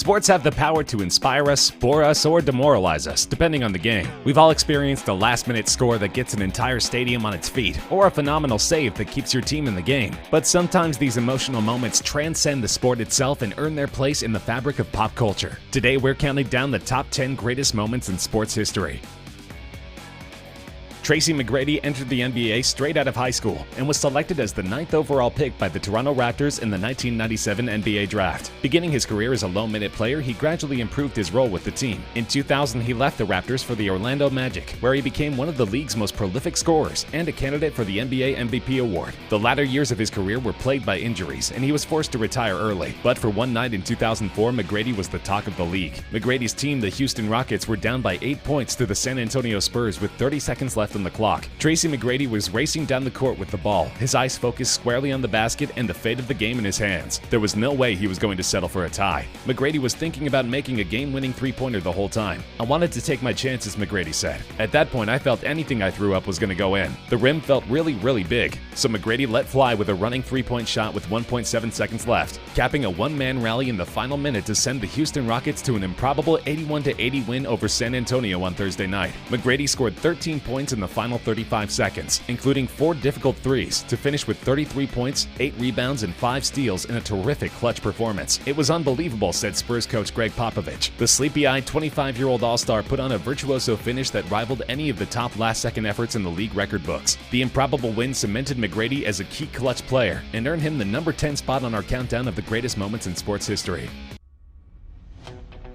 Sports have the power to inspire us, bore us, or demoralize us, depending on the game. We've all experienced a last-minute score that gets an entire stadium on its feet, or a phenomenal save that keeps your team in the game. But sometimes these emotional moments transcend the sport itself and earn their place in the fabric of pop culture. Today, we're counting down the top 10 greatest moments in sports history. Tracy McGrady entered the NBA straight out of high school and was selected as the 9th overall pick by the Toronto Raptors in the 1997 NBA Draft. Beginning his career as a low-minute player, he gradually improved his role with the team. In 2000, he left the Raptors for the Orlando Magic, where he became one of the league's most prolific scorers and a candidate for the NBA MVP award. The latter years of his career were plagued by injuries, and he was forced to retire early. But for one night in 2004, McGrady was the talk of the league. McGrady's team, the Houston Rockets, were down by 8 points to the San Antonio Spurs with 30 seconds left on the clock. Tracy McGrady was racing down the court with the ball, his eyes focused squarely on the basket and the fate of the game in his hands. There was no way he was going to settle for a tie. McGrady was thinking about making a game-winning three-pointer the whole time. "I wanted to take my chances," McGrady said. "At that point, I felt anything I threw up was going to go in. The rim felt really big." So McGrady let fly with a running three-point shot with 1.7 seconds left, capping a one-man rally in the final minute to send the Houston Rockets to an improbable 81-80 win over San Antonio on Thursday night. McGrady scored 13 points in the final 35 seconds, including 4 difficult threes, to finish with 33 points, 8 rebounds, and 5 steals in a terrific clutch performance. "It was unbelievable," said Spurs coach Greg Popovich. The sleepy-eyed 25-year-old All-Star put on a virtuoso finish that rivaled any of the top last-second efforts in the league record books. The improbable win cemented McGrady as a key clutch player and earned him the number 10 spot on our countdown of the greatest moments in sports history.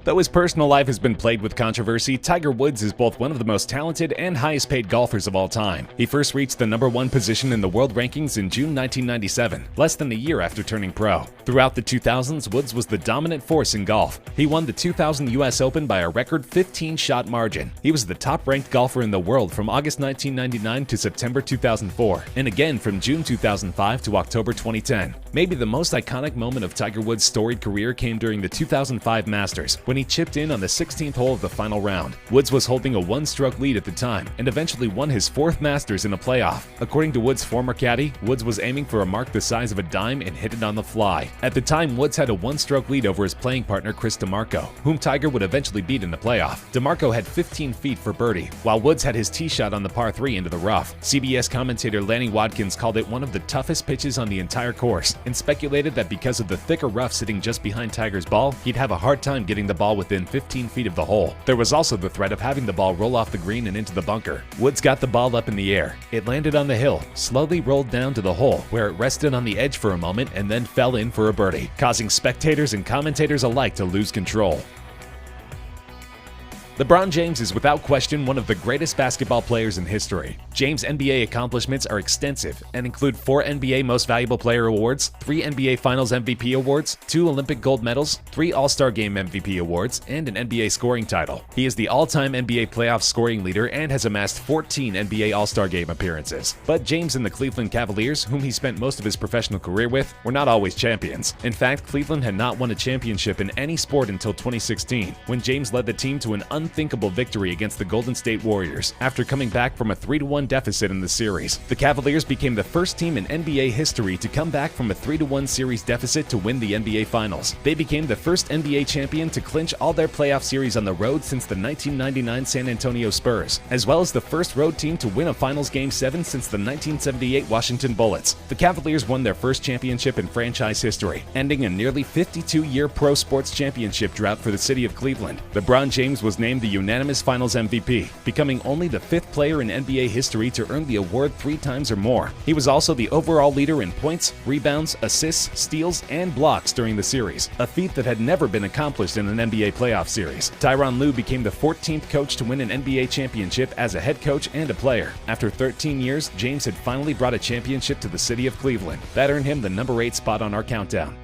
Though his personal life has been plagued with controversy, Tiger Woods is both one of the most talented and highest-paid golfers of all time. He first reached the #1 position in the world rankings in June 1997, less than a year after turning pro. Throughout the 2000s, Woods was the dominant force in golf. He won the 2000 US Open by a record 15-shot margin. He was the top-ranked golfer in the world from August 1999 to September 2004, and again from June 2005 to October 2010. Maybe the most iconic moment of Tiger Woods' storied career came during the 2005 Masters, when he chipped in on the 16th hole of the final round. Woods was holding a one-stroke lead at the time and eventually won his 4th Masters in a playoff. According to Woods' former caddy, Woods was aiming for a mark the size of a dime and hit it on the fly. At the time, Woods had a one-stroke lead over his playing partner Chris DeMarco, whom Tiger would eventually beat in the playoff. DeMarco had 15 feet for birdie, while Woods had his tee shot on the par 3 into the rough. CBS commentator Lanny Watkins called it one of the toughest pitches on the entire course and speculated that because of the thicker rough sitting just behind Tiger's ball, he'd have a hard time getting the ball within 15 feet of the hole. There was also the threat of having the ball roll off the green and into the bunker. Woods got the ball up in the air. It landed on the hill, slowly rolled down to the hole, where it rested on the edge for a moment and then fell in for a birdie, causing spectators and commentators alike to lose control. LeBron James is without question one of the greatest basketball players in history. James' NBA accomplishments are extensive and include 4 NBA Most Valuable Player awards, 3 NBA Finals MVP awards, 2 Olympic gold medals, 3 All-Star Game MVP awards, and an NBA scoring title. He is the all-time NBA playoff scoring leader and has amassed 14 NBA All-Star Game appearances. But James and the Cleveland Cavaliers, whom he spent most of his professional career with, were not always champions. In fact, Cleveland had not won a championship in any sport until 2016, when James led the team to an unthinkable victory against the Golden State Warriors after coming back from a 3-1 deficit in the series. The Cavaliers became the first team in NBA history to come back from a 3-1 series deficit to win the NBA Finals. They became the first NBA champion to clinch all their playoff series on the road since the 1999 San Antonio Spurs, as well as the first road team to win a Finals Game 7 since the 1978 Washington Bullets. The Cavaliers won their first championship in franchise history, ending a nearly 52-year pro sports championship drought for the city of Cleveland. LeBron James was named the unanimous Finals MVP, becoming only the 5th player in NBA history to earn the award 3 times or more. He was also the overall leader in points, rebounds, assists, steals, and blocks during the series, a feat that had never been accomplished in an NBA playoff series. Tyronn Lue became the 14th coach to win an NBA championship as a head coach and a player. After 13 years, James had finally brought a championship to the city of Cleveland. That earned him the number 8 spot on our countdown.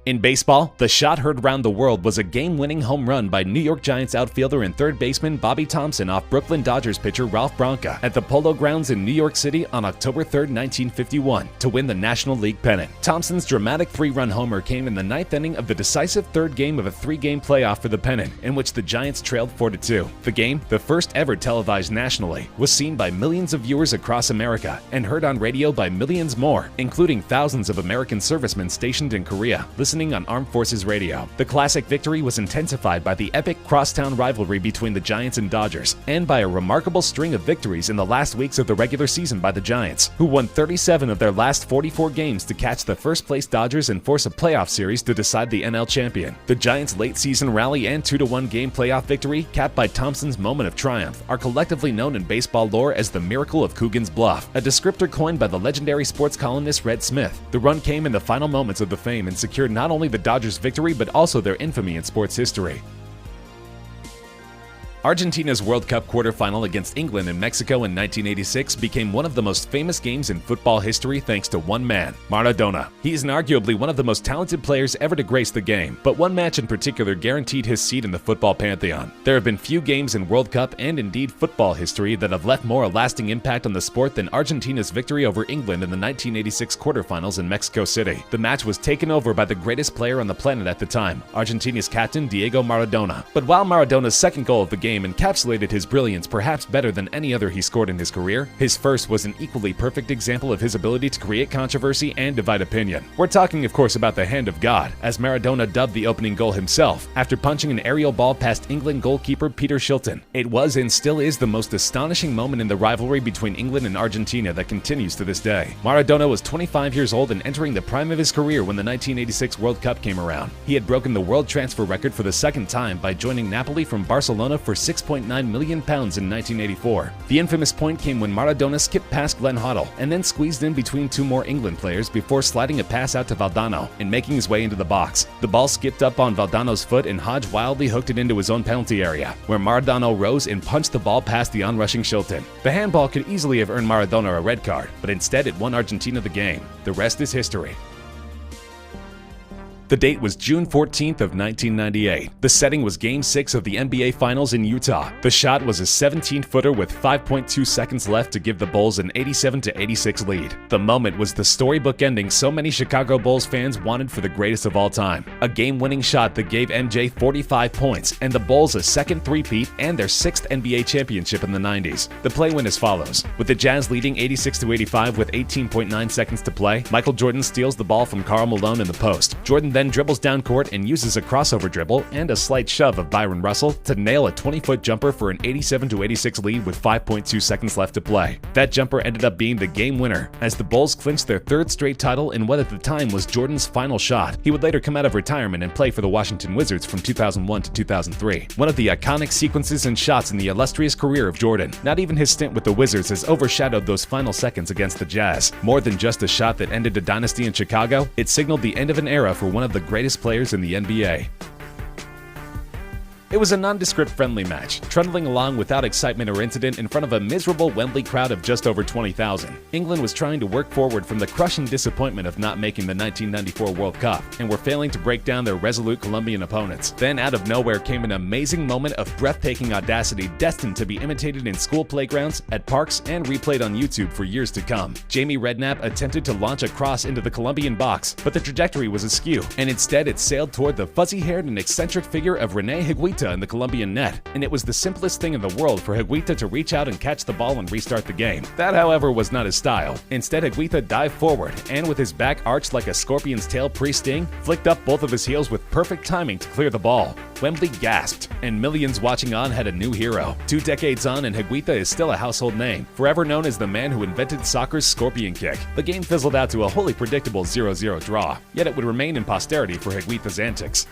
In baseball, the shot heard round the world was a game-winning home run by New York Giants outfielder and third baseman Bobby Thompson off Brooklyn Dodgers pitcher Ralph Branca at the Polo Grounds in New York City on October 3, 1951, to win the National League pennant. Thompson's dramatic 3-run homer came in the 9th inning of the decisive 3rd game of a 3-game playoff for the pennant, in which the Giants trailed 4-2. The game, the first ever televised nationally, was seen by millions of viewers across America and heard on radio by millions more, including thousands of American servicemen stationed in Korea. Listen listening on Armed Forces Radio. The classic victory was intensified by the epic crosstown rivalry between the Giants and Dodgers, and by a remarkable string of victories in the last weeks of the regular season by the Giants, who won 37 of their last 44 games to catch the first-place Dodgers and force a playoff series to decide the NL champion. The Giants' late-season rally and 2-1 game playoff victory, capped by Thompson's moment of triumph, are collectively known in baseball lore as the Miracle of Coogan's Bluff, a descriptor coined by the legendary sports columnist Red Smith. The run came in the final moments of the fame and secured not only the Dodgers' victory but also their infamy in sports history. Argentina's World Cup quarterfinal against England and Mexico in 1986 became one of the most famous games in football history thanks to one man, Maradona. He is arguably one of the most talented players ever to grace the game, but one match in particular guaranteed his seat in the football pantheon. There have been few games in World Cup and indeed football history that have left more a lasting impact on the sport than Argentina's victory over England in the 1986 quarterfinals in Mexico City. The match was taken over by the greatest player on the planet at the time, Argentina's captain Diego Maradona. But while Maradona's second goal of the game encapsulated his brilliance perhaps better than any other he scored in his career, his first was an equally perfect example of his ability to create controversy and divide opinion. We're talking, of course, about the hand of God, as Maradona dubbed the opening goal himself, after punching an aerial ball past England goalkeeper Peter Shilton. It was and still is the most astonishing moment in the rivalry between England and Argentina that continues to this day. Maradona was 25 years old and entering the prime of his career when the 1986 World Cup came around. He had broken the world transfer record for the second time by joining Napoli from Barcelona for £6.9 million in 1984. The infamous point came when Maradona skipped past Glenn Hoddle and then squeezed in between two more England players before sliding a pass out to Valdano and making his way into the box. The ball skipped up on Valdano's foot and Hodge wildly hooked it into his own penalty area, where Maradona rose and punched the ball past the onrushing Shilton. The handball could easily have earned Maradona a red card, but instead it won Argentina the game. The rest is history. The date was June 14th of 1998. The setting was Game 6 of the NBA Finals in Utah. The shot was a 17-footer with 5.2 seconds left to give the Bulls an 87-86 lead. The moment was the storybook ending so many Chicago Bulls fans wanted for the greatest of all time. A game-winning shot that gave MJ 45 points and the Bulls a second three-peat and their sixth NBA championship in the 90s. The play went as follows. With the Jazz leading 86-85 with 18.9 seconds to play, Michael Jordan steals the ball from Karl Malone in the post. Jordan then dribbles down court and uses a crossover dribble and a slight shove of Byron Russell to nail a 20-foot jumper for an 87-86 lead with 5.2 seconds left to play. That jumper ended up being the game winner as the Bulls clinched their third straight title in what at the time was Jordan's final shot. He would later come out of retirement and play for the Washington Wizards from 2001 to 2003. One of the iconic sequences and shots in the illustrious career of Jordan. Not even his stint with the Wizards has overshadowed those final seconds against the Jazz. More than just a shot that ended a dynasty in Chicago, it signaled the end of an era for one of the greatest players in the NBA. It was a nondescript friendly match, trundling along without excitement or incident in front of a miserable Wembley crowd of just over 20,000. England was trying to work forward from the crushing disappointment of not making the 1994 World Cup, and were failing to break down their resolute Colombian opponents. Then out of nowhere came an amazing moment of breathtaking audacity destined to be imitated in school playgrounds, at parks, and replayed on YouTube for years to come. Jamie Redknapp attempted to launch a cross into the Colombian box, but the trajectory was askew, and instead it sailed toward the fuzzy-haired and eccentric figure of René Higuita in the Colombian net, and it was the simplest thing in the world for Higuita to reach out and catch the ball and restart the game. That, however, was not his style. Instead, Higuita dived forward, and with his back arched like a scorpion's tail pre-sting, flicked up both of his heels with perfect timing to clear the ball. Wembley gasped, and millions watching on had a new hero. 2 decades on, and Higuita is still a household name, forever known as the man who invented soccer's scorpion kick. The game fizzled out to a wholly predictable 0-0 draw, yet it would remain in posterity for Higuita's antics.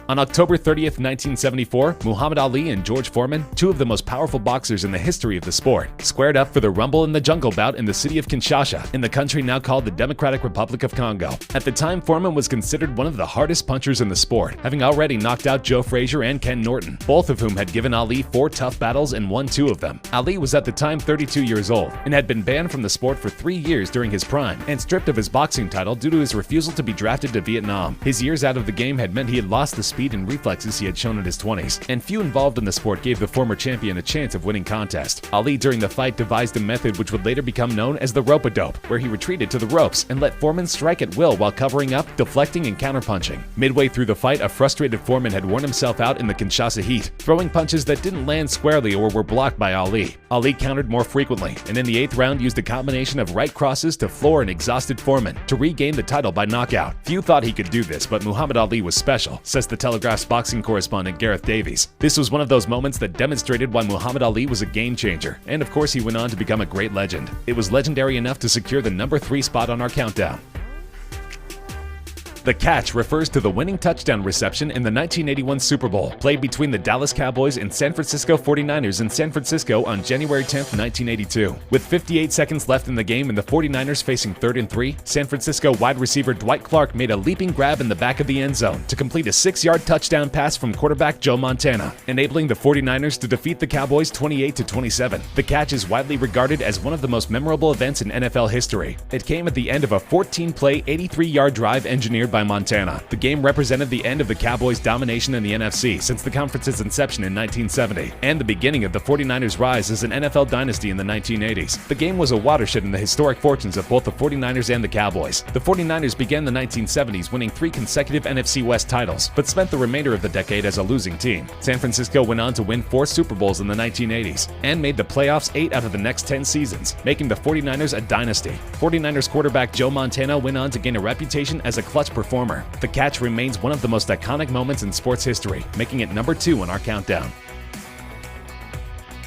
On October 30th, 1974, Muhammad Ali and George Foreman, two of the most powerful boxers in the history of the sport, squared up for the Rumble in the Jungle bout in the city of Kinshasa, in the country now called the Democratic Republic of Congo. At the time, Foreman was considered one of the hardest punchers in the sport, having already knocked out Joe Frazier and Ken Norton, both of whom had given Ali 4 tough battles and won 2 of them. Ali was at the time 32 years old, and had been banned from the sport for 3 years during his prime, and stripped of his boxing title due to his refusal to be drafted to Vietnam. His years out of the game had meant he had lost the speed speed and reflexes he had shown in his 20s, and few involved in the sport gave the former champion a chance of winning contest. Ali during the fight devised a method which would later become known as the rope-a-dope, where he retreated to the ropes and let Foreman strike at will while covering up, deflecting, and counterpunching. Midway through the fight, a frustrated Foreman had worn himself out in the Kinshasa heat, throwing punches that didn't land squarely or were blocked by Ali. Ali countered more frequently, and in the 8th round used a combination of right crosses to floor an exhausted Foreman to regain the title by knockout. Few thought he could do this, but Muhammad Ali was special, says the Telegraph's boxing correspondent Gareth Davies. This was one of those moments that demonstrated why Muhammad Ali was a game changer, and of course he went on to become a great legend. It was legendary enough to secure the number 3 spot on our countdown. The catch refers to the winning touchdown reception in the 1981 Super Bowl, played between the Dallas Cowboys and San Francisco 49ers in San Francisco on January 10, 1982. With 58 seconds left in the game and the 49ers facing 3rd and 3, San Francisco wide receiver Dwight Clark made a leaping grab in the back of the end zone to complete a 6-yard touchdown pass from quarterback Joe Montana, enabling the 49ers to defeat the Cowboys 28-27. The catch is widely regarded as one of the most memorable events in NFL history. It came at the end of a 14-play, 83-yard drive engineered by Montana. The game represented the end of the Cowboys' domination in the NFC since the conference's inception in 1970, and the beginning of the 49ers' rise as an NFL dynasty in the 1980s. The game was a watershed in the historic fortunes of both the 49ers and the Cowboys. The 49ers began the 1970s winning 3 consecutive NFC West titles, but spent the remainder of the decade as a losing team. San Francisco went on to win 4 Super Bowls in the 1980s, and made the playoffs 8 out of the next 10 seasons, making the 49ers a dynasty. 49ers quarterback Joe Montana went on to gain a reputation as a clutch performer. The catch remains one of the most iconic moments in sports history, making it number 2 on our countdown.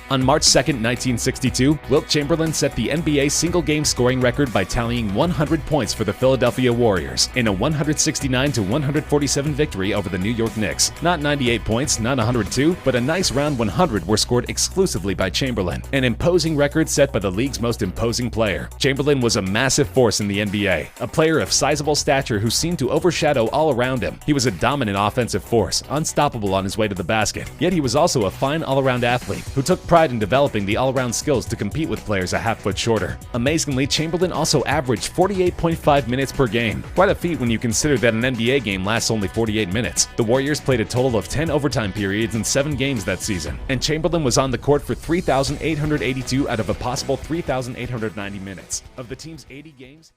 On March 2, 1962, Wilt Chamberlain set the NBA single-game scoring record by tallying 100 points for the Philadelphia Warriors in a 169-147 victory over the New York Knicks. Not 98 points, not 102, but a nice round 100 were scored exclusively by Chamberlain, an imposing record set by the league's most imposing player. Chamberlain was a massive force in the NBA, a player of sizable stature who seemed to overshadow all around him. He was a dominant offensive force, unstoppable on his way to the basket, yet he was also a fine all-around athlete who took pride in developing the all-around skills to compete with players a half-foot shorter. Amazingly, Chamberlain also averaged 48.5 minutes per game, quite a feat when you consider that an NBA game lasts only 48 minutes. The Warriors played a total of 10 overtime periods in 7 games that season, and Chamberlain was on the court for 3,882 out of a possible 3,890 minutes. Of the team's 80 games,